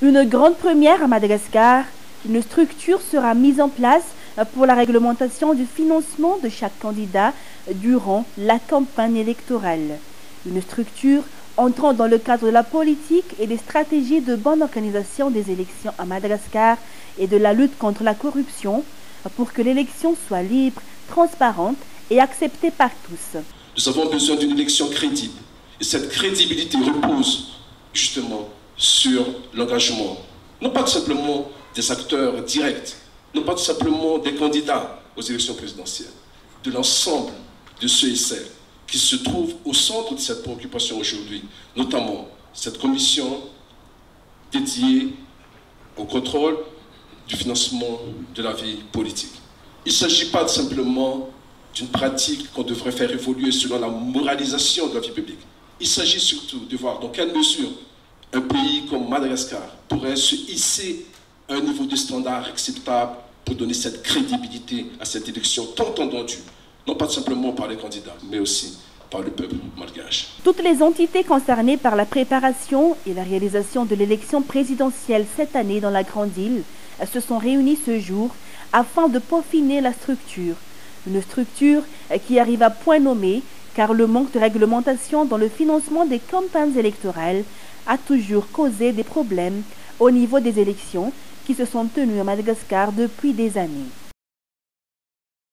Une grande première à Madagascar, une structure sera mise en place pour la réglementation du financement de chaque candidat durant la campagne électorale. Une structure entrant dans le cadre de la politique et des stratégies de bonne organisation des élections à Madagascar et de la lutte contre la corruption pour que l'élection soit libre, transparente et acceptée par tous. Nous avons besoin d'une élection crédible et cette crédibilité repose justement sur l'engagement, non pas tout simplement des acteurs directs, non pas tout simplement des candidats aux élections présidentielles, de l'ensemble de ceux et celles qui se trouvent au centre de cette préoccupation aujourd'hui, notamment cette commission dédiée au contrôle du financement de la vie politique. Il ne s'agit pas simplement d'une pratique qu'on devrait faire évoluer selon la moralisation de la vie publique. Il s'agit surtout de voir dans quelle mesure un pays comme Madagascar pourrait se hisser à un niveau de standard acceptable pour donner cette crédibilité à cette élection tant entendue, non pas simplement par les candidats, mais aussi par le peuple malgache. Toutes les entités concernées par la préparation et la réalisation de l'élection présidentielle cette année dans la Grande Île se sont réunies ce jour afin de peaufiner la structure. Une structure qui arrive à point nommé car le manque de réglementation dans le financement des campagnes électorales a toujours causé des problèmes au niveau des élections qui se sont tenues à Madagascar depuis des années.